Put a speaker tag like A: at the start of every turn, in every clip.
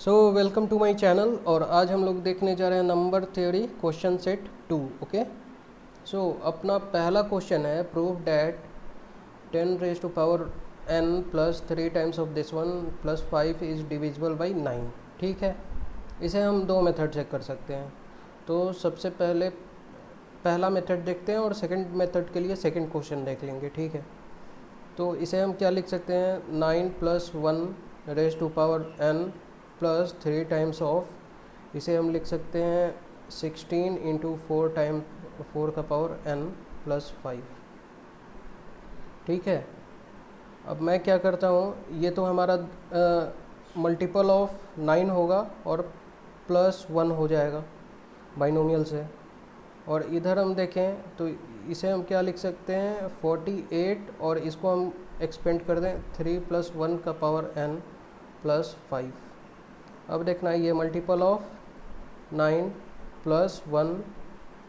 A: So welcome to my channel. और आज हम लोग देखने जा रहे हैं नंबर थ्योरी। और आज हम लोग देखने जा रहे हैं number theory question set 2। Okay, so अपना पहला क्वेश्चन है prove that 10 raise to power n plus 3 times of this one plus 5 is divisible by 9। ठीक है, इसे हम दो मेथड से कर सकते हैं। तो सबसे पहले पहला मेथड देखते हैं और सेकंड मेथड के लिए सेकंड क्वेश्चन देख लेंगे। ठीक है, तो इसे हम क्या लिख सकते हैं, 9 plus 1 raise to power n plus 3 times of, इसे हम लिख सकते हैं 16 इंटू 4 का पावर n प्लस 5। ठीक है, अब मैं क्या करता हूँ, ये तो हमारा मल्टीपल ऑफ 9 होगा और प्लस 1 हो जाएगा बाइनोमियल से। और इधर हम देखें तो इसे हम क्या लिख सकते हैं 48, और इसको हम एक्सपेंड कर दें 3 प्लस 1 का पावर n प्लस 5। अब देखना ये मल्टीपल ऑफ 9 प्लस 1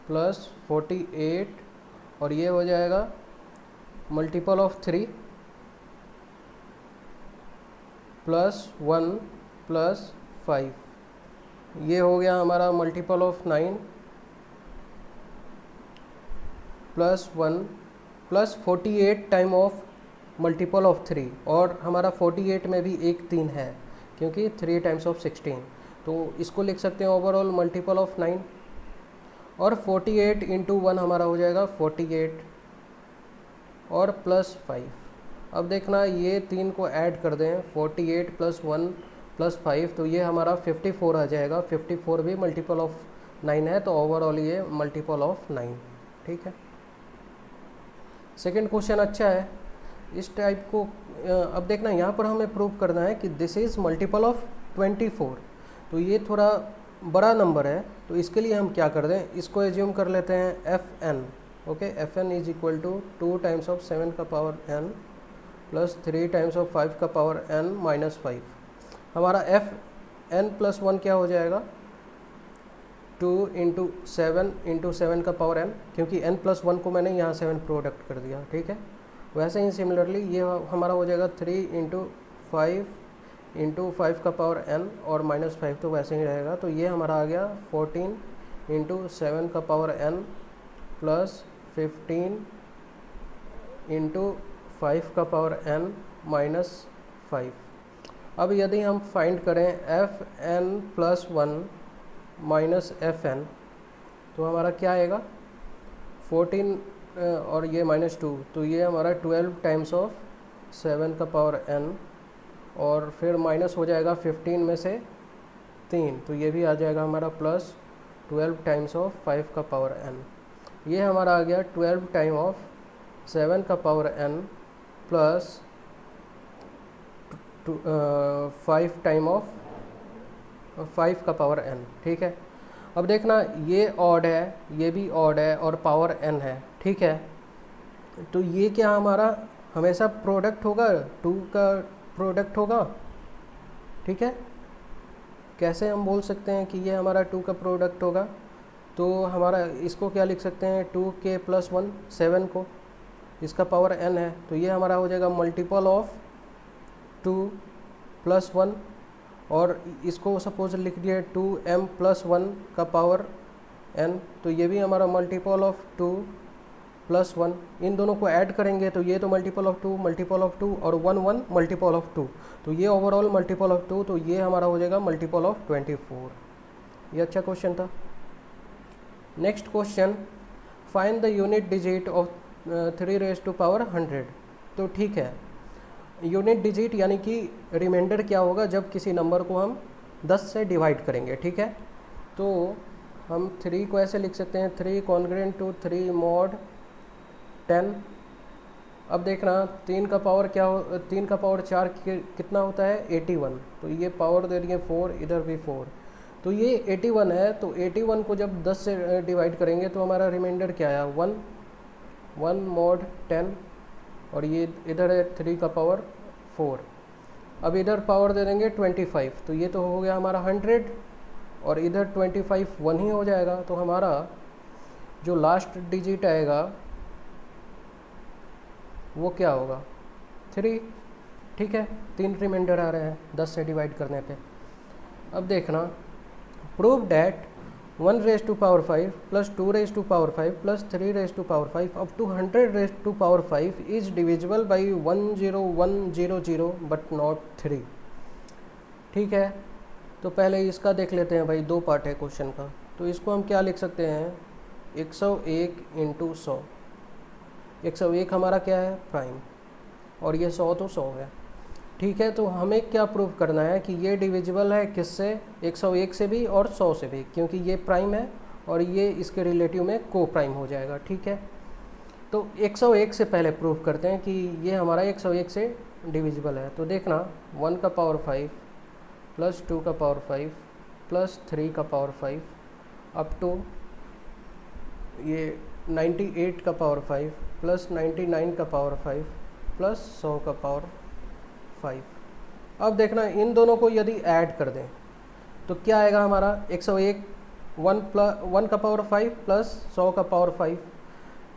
A: प्लस 48, और ये हो जाएगा मल्टीपल ऑफ 3 प्लस 1 प्लस 5। ये हो गया हमारा multiple of 9 plus 1 plus 48 time of multiple of 3, और हमारा 48 में भी एक 3 है क्योंकि 3 टाइम्स ऑफ 16। तो इसको लिख सकते हैं ओवरऑल मल्टीपल ऑफ 9, और 48 इंटू 1 हमारा हो जाएगा 48 और प्लस 5। अब देखना ये 3 को ऐड कर दें, 48 प्लस 1 प्लस 5, तो ये हमारा 54 आ जाएगा। 54 भी मल्टीपल ऑफ 9 है, तो ओवरऑल ये मल्टीपल ऑफ 9। ठीक है, सेकंड क्वेश्चन अच्छा है इस टाइप को। अब देखना यहाँ पर हमें प्रूव करना है कि दिस इज़ मल्टीपल ऑफ 24। तो ये थोड़ा बड़ा नंबर है, तो इसके लिए हम क्या कर दें, इसको एज्यूम कर लेते हैं fn। Okay, fn is equal to 2 times of 7 का power n plus 3 times of 5 का पावर n माइनस 5। हमारा fn प्लस 1 क्या हो जाएगा, 2 इंटू 7 का पावर n, क्योंकि n प्लस 1 को मैंने यहाँ 7 प्रोडक्ट कर दिया। ठीक है, वैसे ही सिमिलरली ये हमारा हो जाएगा 3 इंटू 5 का पावर n और माइनस 5, तो वैसे ही रहेगा। तो ये हमारा आ गया 14 इंटू 7 का पावर n प्लस 15 इंटू 5 का पावर n माइनस 5। अब यदि हम फाइंड करें fn प्लस 1 माइनस fn, तो हमारा क्या आएगा 14 और ये माइनस 2, तो ये हमारा 12 टाइम्स ऑफ 7 का पावर n, और फिर माइनस हो जाएगा 15 में से 3, तो ये भी आ जाएगा हमारा प्लस 12 टाइम्स ऑफ 5 का पावर n। ये हमारा आ गया 12 टाइम ऑफ 7 का power n plus 5 time of 5 का पावर n। ठीक है, अब देखना ये ऑड है, ये भी ऑड है, और पावर n है। ठीक है, तो ये क्या हमारा हमेशा प्रोडक्ट होगा, 2 का प्रोडक्ट होगा। ठीक है, कैसे हम बोल सकते हैं कि ये हमारा 2 का प्रोडक्ट होगा, तो हमारा इसको क्या लिख सकते हैं 2k प्लस 1 7 को, इसका पावर n है, तो ये हमारा हो जाएगा मल्टीपल ऑफ 2 प्लस 1, और इसको सपोज लिख दिया 2m प्लस 1 का पावर n, तो ये भी हमारा मल्टीपल ऑफ 2 प्लस 1। इन दोनों को ऐड करेंगे तो ये तो मल्टीपल ऑफ 2 और 1 1 मल्टीपल ऑफ 2, तो ये ओवरऑल मल्टीपल ऑफ 2, तो ये हमारा हो जाएगा मल्टीपल ऑफ 24। ये अच्छा क्वेश्चन था। Next question, find the unit digit of 3 raise to power 100। तो ठीक है, यूनिट डिजिट यानी कि रिमाइंडर क्या होगा जब किसी नंबर को हम 10 से डिवाइड करेंगे। ठीक है, तो हम 3 को ऐसे लिख सकते हैं 3 कॉन्ग्रेंट टू 3 मॉड 10। अब देखना 3 का पावर क्या हो, 3 का पावर 4 कितना होता है 81, तो ये पावर दे दिए 4, इधर भी 4, तो ये 81 है। तो 81 को जब 10 से डिवाइड करेंगे तो हमारा रिमाइंडर क्या आया 1 मॉड 10, और ये इधर है 3 का पावर 4। अब इधर पावर दे देंगे 25, तो ये तो हो गया हमारा 100, और इधर 25 1 ही हो जाएगा। तो हमारा जो लास्ट डिजिट आएगा वो क्या होगा 3। ठीक है, 3 रिमाइंडर आ रहे हैं 10 से डिवाइड करने पे। अब देखना, prove that 1 raise to power 5 plus 2 raise to power 5 plus 3 raise to power 5 up to 100 raise to power 5 is divisible by 10100 but not 3। ठीक है, तो पहले इसका देख लेते हैं भाई, दो पार्ट है क्वेश्चन का। तो इसको हम क्या लिख सकते हैं, 101 इंटू 100। 101 हमारा क्या है, प्राइम, और ये 100 तो 100 है। ठीक है, तो हमें क्या प्रूव करना है कि ये डिविजिबल है किससे, 101 से भी और 100 से भी, क्योंकि ये प्राइम है और ये इसके रिलेटिव में को प्राइम हो जाएगा। ठीक है, तो 101 से पहले प्रूव करते हैं कि ये हमारा 101 से डिविजिबल है। तो देखना, 1 का पावर 5 प्लस 2 का पावर 5 प्लस 3 का पावर 5 अप टू ये 98 का पावर 5 प्लस 99 का पावर 5 प्लस 100 का पावर 5। अब देखना, इन दोनों को यदि ऐड कर दें तो क्या आएगा हमारा, 101 1 का पावर 5 प्लस 100 का पावर 5,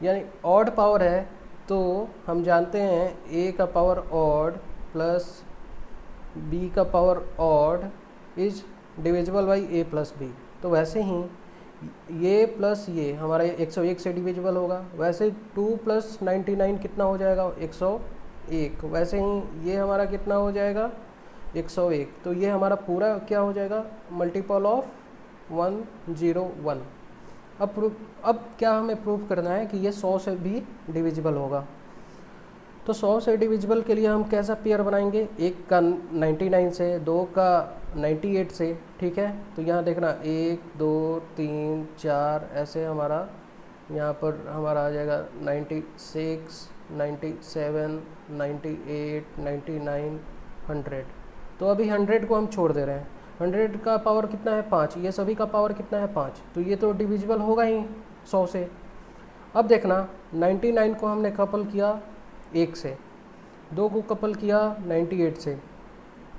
A: यानी ऑड पावर है। तो हम जानते हैं a का पावर ऑड प्लस b का power odd is divisible by a plus b। तो वैसे ही ये प्लस ये हमारा 101 से डिविजिबल होगा। वैसे 2 प्लस 99 कितना हो जाएगा, 101। वैसे ही ये हमारा कितना हो जाएगा, 101। तो ये हमारा पूरा क्या हो जाएगा, मल्टीपल ऑफ 101। अब क्या हमें प्रूव करना है कि ये 100 से भी डिविजिबल होगा। तो 100 से डिविजिबल के लिए हम कैसा पेयर बनाएंगे, एक का 99 से, 2 का 98 से। ठीक है, तो यहाँ देखना 1 2 3 4 ऐसे हमारा यहाँ पर हमारा आ जाएगा 96 97 98 99 100। तो अभी 100 को हम छोड़ दे रहे हैं। 100 का पावर कितना है, 5। ये सभी का पावर कितना है, 5। तो ये तो डिविजिबल होगा ही 100 से। अब देखना, 99 को हमने कपल किया 1 से, 2 को कपल किया 98 से,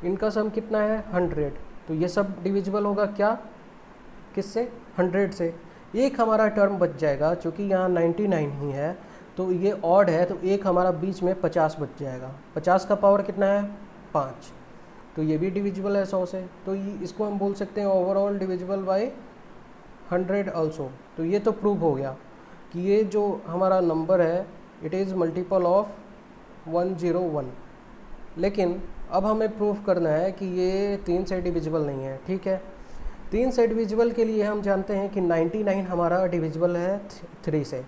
A: इनका सम कितना है, 100। तो ये सब डिविजिबल होगा क्या, किससे, 100 से। एक हमारा टर्म बच जाएगा, चूँकि यहाँ 99 ही है तो ये ऑड है, तो एक हमारा बीच में 50 बच जाएगा। 50 का पावर कितना है, 5। तो ये भी डिविजिबल है 100 से। तो इसको हम बोल सकते हैं ओवरऑल डिविजिबल बाय 100 ऑल्सो। तो ये तो प्रूव हो गया कि ये जो हमारा नंबर है इट इज़ मल्टीपल ऑफ 101। लेकिन अब हमें प्रूफ करना है कि ये 3 से डिविजिबल नहीं है। ठीक है, 3 से डिविजिबल के लिए हम जानते हैं कि 99 हमारा डिविजिबल है 3 से।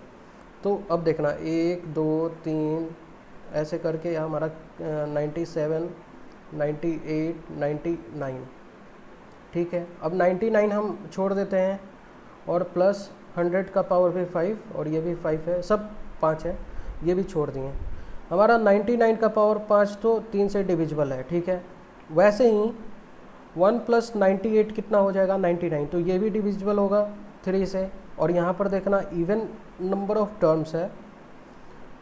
A: तो अब देखना, 1 2 3 ऐसे करके हमारा 97 98 99। ठीक है, अब 99 हम छोड़ देते हैं और प्लस 100 का पावर भी 5 और ये भी 5 है, सब 5 है, ये भी छोड़ दिए। हमारा 99 का पावर 5 तो 3 से डिविजिबल है। ठीक है, वैसे ही 1 प्लस 98 कितना हो जाएगा, 99। तो ये भी डिविजिबल होगा 3 से। और यहाँ पर देखना इवन नंबर ऑफ टर्म्स है,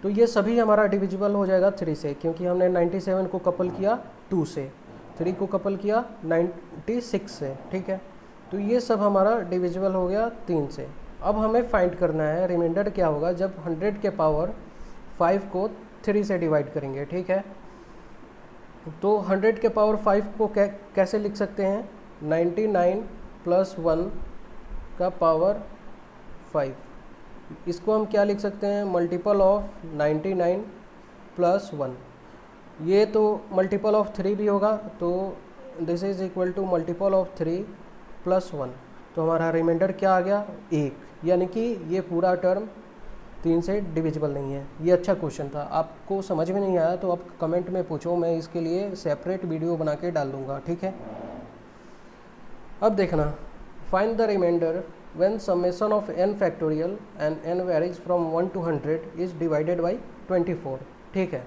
A: तो ये सभी हमारा डिविजिबल हो जाएगा 3 से, क्योंकि हमने 97 को कपल किया 2 से, 3 को कपल किया 96 से। ठीक है, तो ये सब हमारा डिविजिबल हो गया 3 से। अब हमें फाइंड करना है रिमाइंडर क्या होगा जब 100 के पावर 5 को 3 से डिवाइड करेंगे। ठीक है, तो 100 के पावर 5 को कैसे लिख सकते हैं, 99 प्लस 1 का पावर 5। इसको हम क्या लिख सकते हैं, मल्टीपल ऑफ 99 प्लस 1। ये तो मल्टीपल ऑफ 3 भी होगा, तो this is equal to multiple of 3 plus 1। तो हमारा रिमाइंडर क्या आ गया, 1। यानी कि ये पूरा टर्म 3 से डिविजिबल नहीं है। ये अच्छा क्वेश्चन था। आपको समझ में नहीं आया तो आप कमेंट में पूछो, मैं इसके लिए सेपरेट वीडियो बना के डाल दूँगा। ठीक है, अब देखना, find the remainder when summation of n factorial and n varies from 1 to 100 is divided by 24। ठीक है,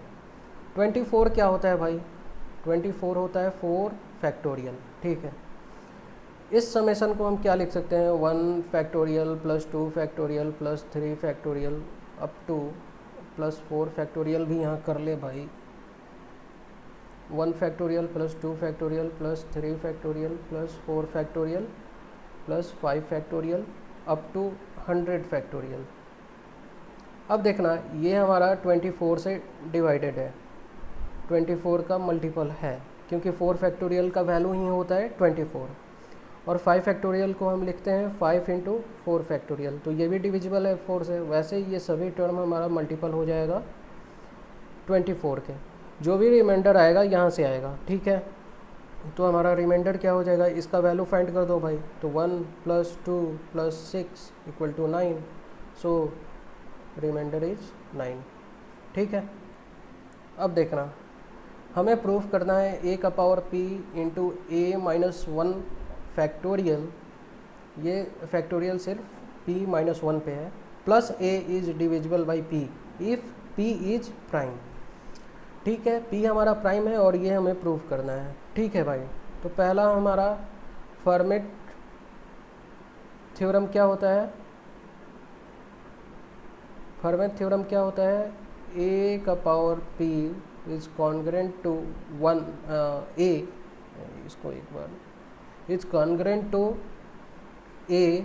A: 24 क्या होता है भाई, 24 होता है 4 फैक्टोरियल। ठीक है, इस समेशन को हम क्या लिख सकते हैं, 1 factorial plus 2 factorial plus 3 factorial up to plus 4 factorial भी यहाँ कर ले भाई। 1 factorial plus 2 factorial plus 3 factorial plus 4 factorial plus 5 factorial up to 100 factorial. अब देखना, ये हमारा 24 से डिवाइडेड है, 24 का मल्टीपल है, क्योंकि 4 फैक्टोरियल का वैल्यू ही होता है 24, और 5 फैक्टोरियल को हम लिखते हैं 5 इंटू 4 फैक्टोरियल, तो ये भी डिविजिबल है 4 से। वैसे ही ये सभी टर्म हमारा मल्टीपल हो जाएगा 24 के, जो भी रिमाइंडर आएगा यहाँ से आएगा, ठीक है। तो हमारा रिमाइंडर क्या हो जाएगा, इसका वैल्यू फाइंड कर दो भाई, तो 1 + 2 + 6 = 9, सो रिमाइंडर इज 9, ठीक है। अब देखना, हमें प्रूफ करना है a का power p into a-1 factorial, ये फैक्टोरियल सिर्फ p-1 पे है, plus a is divisible by p if p is prime, ठीक है। p हमारा प्राइम है और ये हमें प्रूफ करना है, ठीक है भाई। तो पहला हमारा फर्मेट थ्योरम क्या होता है, फर्मेट थ्योरम क्या होता है, a का power p is congruent to 1 a, इसको एक बार, is congruent to a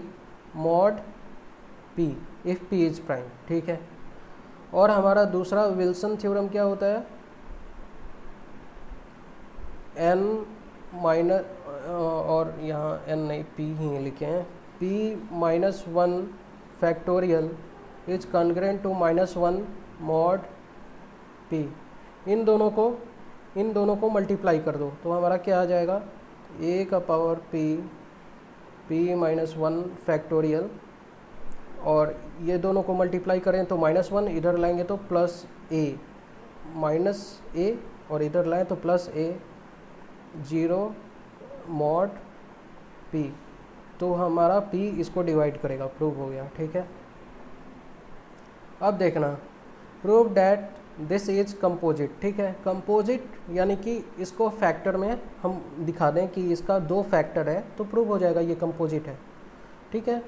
A: mod p if p is prime, ठीक है। और हमारा दूसरा विल्सन थ्योरम क्या होता है, n माइनस, और यहाँ n नहीं p ही लिखे हैं, p-1 factorial is congruent to -1 mod p। इन दोनों को मल्टीप्लाई कर दो तो हमारा क्या आ जाएगा, a का पावर p-1 फैक्टोरियल, और ये दोनों को मल्टीप्लाई करें तो -1, इधर लाएंगे तो प्लस a, माइनस a, और इधर लाएं तो प्लस a, 0 mod p। तो हमारा p इसको डिवाइड करेगा, प्रूव हो गया, ठीक है। अब देखना, prove that this is composite, ठीक है। कंपोजिट यानी कि इसको फैक्टर में हम दिखा दें कि इसका 2 फैक्टर है तो प्रूव हो जाएगा ये कंपोजिट है, ठीक है।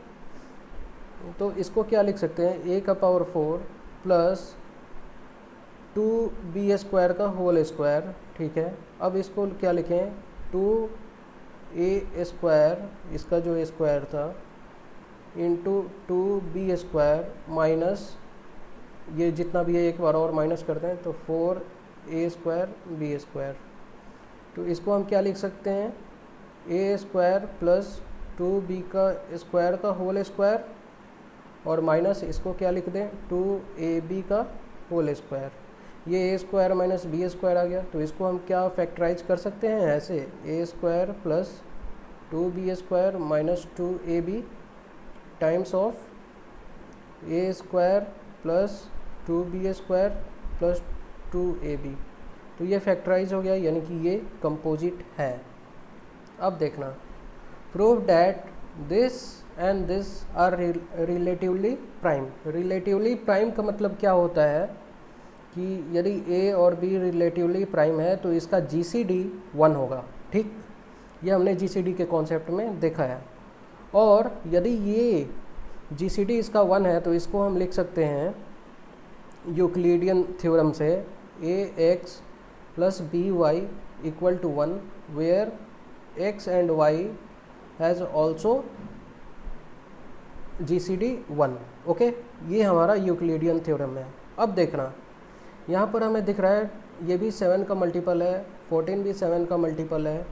A: तो इसको क्या लिख सकते हैं, a का पावर 4 प्लस 2b² का होल स्क्वायर, ठीक है। अब इसको क्या लिखें, 2a², इसका जो स्क्वायर था, इंटू 2b² माइनस ये जितना भी है एक बार और माइनस करते हैं तो 4a² b²। तो इसको हम क्या लिख सकते हैं, a² प्लस 2b का स्क्वायर का होल स्क्वायर, और माइनस इसको क्या लिख दें, 2ab का होल स्क्वायर। ये a² माइनस b² आ गया, तो इसको हम क्या फैक्टराइज कर सकते हैं ऐसे, a² plus 2b² minus 2ab times of a² plus 2b² plus 2ab। तो ये फैक्टराइज हो गया, यानी कि ये कंपोजिट है। अब देखना, prove that this and this are relatively prime. Relatively prime का मतलब क्या होता है कि यदि a और b रिलेटिवली प्राइम है तो इसका GCD 1 होगा, ठीक। ये हमने GCD के कॉन्सेप्ट में देखा है। और यदि ये GCD इसका 1 है तो इसको हम लिख सकते हैं यूक्लिडियन थ्योरम से, ax plus by equal to 1 where x and y has also GCD 1, okay. ये हमारा यूक्लिडियन थ्योरम है। अब देखना, यहाँ पर हमें दिख रहा है ये भी 7 का मल्टीपल है, 14 भी 7 का मल्टीपल है।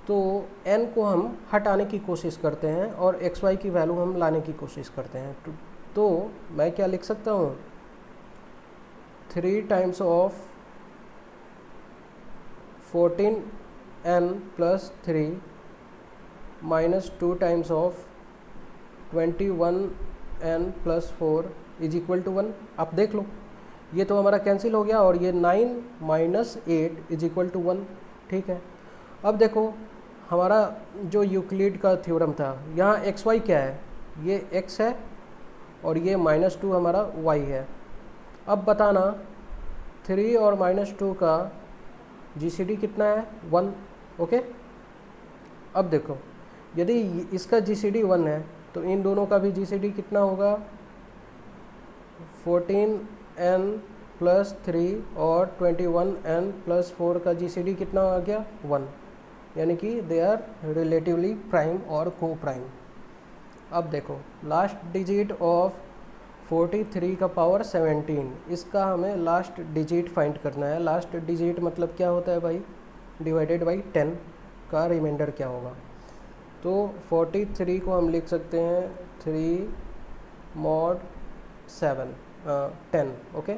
A: तो n को हम हटाने की कोशिश करते हैं और x y की वैल्यू हम लाने की कोशिश करते हैं। तो मैं क्या लिख सकता हूँ, 3 times of 14n plus 3 minus 2 times of 21n plus 4 is equal to 1। आप देख लो, ये तो हमारा कैंसिल हो गया, और ये 9 माइनस 8 इज इक्वल टू 1, ठीक है। अब देखो, हमारा जो यूक्लिड का थ्योरम था, यहाँ एक्स वाई क्या है, ये x है और ये -2 हमारा y है। अब बताना 3 और -2 का GCD कितना है, 1, ओके। अब देखो, यदि इसका GCD 1 है तो इन दोनों का भी GCD कितना होगा, 14n प्लस 3 और 21n प्लस 4 का GCD कितना आ गया, 1, यानी कि दे आर रिलेटिवली प्राइम और को प्राइम। अब देखो, लास्ट डिजिट ऑफ 43 का पावर 17, इसका हमें लास्ट डिजिट फाइंड करना है। लास्ट डिजिट मतलब क्या होता है भाई, डिवाइडेड बाई 10 का रिमाइंडर क्या होगा। तो 43 को हम लिख सकते हैं 3 mod 7 10, ओके।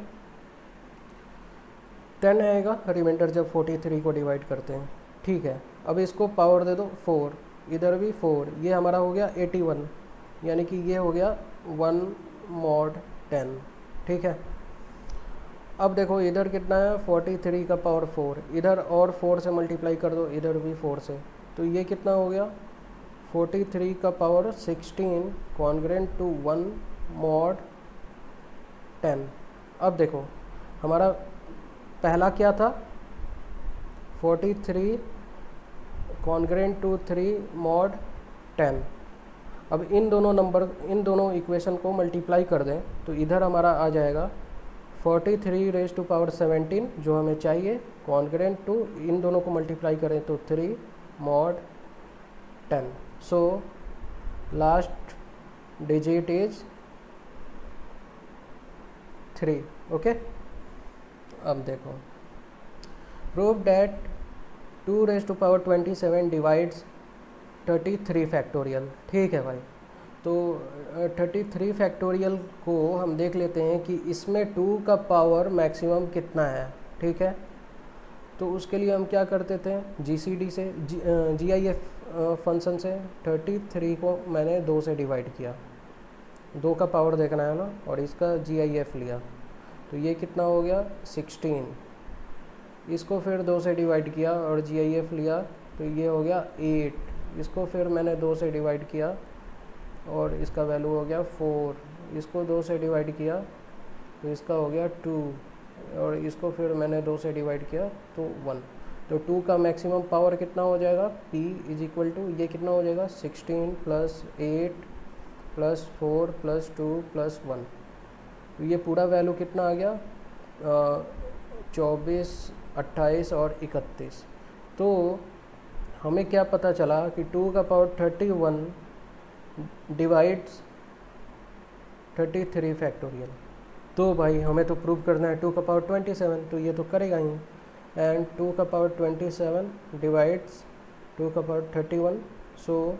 A: 10 आएगा रिमाइंडर जब 43 को डिवाइड करते हैं, ठीक है। अब इसको पावर दे दो 4, इधर भी 4, ये हमारा हो गया 81, यानी कि ये हो गया 1 mod 10, ठीक है। अब देखो इधर कितना है 43 का पावर 4, इधर और 4 से मल्टीप्लाई कर दो, इधर भी 4 से, तो ये कितना हो गया 43 का पावर 16 कॉन्ग्रेंट टू 1 mod 10। अब देखो हमारा पहला क्या था 43 कॉन्ग्रेंट टू 3 mod 10। अब इन दोनों इक्वेशन को मल्टीप्लाई कर दें तो इधर हमारा आ जाएगा 43 रेज टू पावर 17 जो हमें चाहिए, कॉन्ग्रेंट टू इन दोनों को मल्टीप्लाई करें तो 3 mod 10। So last digit is 3, okay. अब देखो prove that 2 raise to power 27 divides 33 factorial, ठीक है भाई। तो 33 फैक्टोरियल को हम देख लेते हैं कि इसमें 2 का पावर मैक्सिमम कितना है, ठीक है। तो उसके लिए हम क्या करते थे GCD से GIF फंक्शन से 33 को मैंने 2 से डिवाइड किया, 2 का पावर देखना है ना, और इसका GIF लिया, तो ये कितना हो गया 16। इसको फिर 2 से डिवाइड किया और GIF लिया, तो ये हो गया 8। इसको फिर मैंने 2 से डिवाइड किया और इसका वैल्यू हो गया 4। इसको 2 से डिवाइड किया तो इसका हो गया 2, और इसको फिर मैंने 2 से डिवाइड किया तो 1। तो 2 का मैक्सिमम पावर कितना हो जाएगा P इज इक्वल टू, ये कितना हो जाएगा 16 प्लस 8 प्लस 4 प्लस 2 प्लस 1। तो ये पूरा वैल्यू कितना आ गया 24, 28 और 31। तो हमें क्या पता चला कि 2 का पावर 31 डिवाइड्स 33 फैक्टोरियल। तो भाई हमें तो प्रूव करना है 2 का पावर 27, तो ये तो करेगा ही। एंड 2 का पावर 27 डिवाइड्स 2 का पावर 31, सो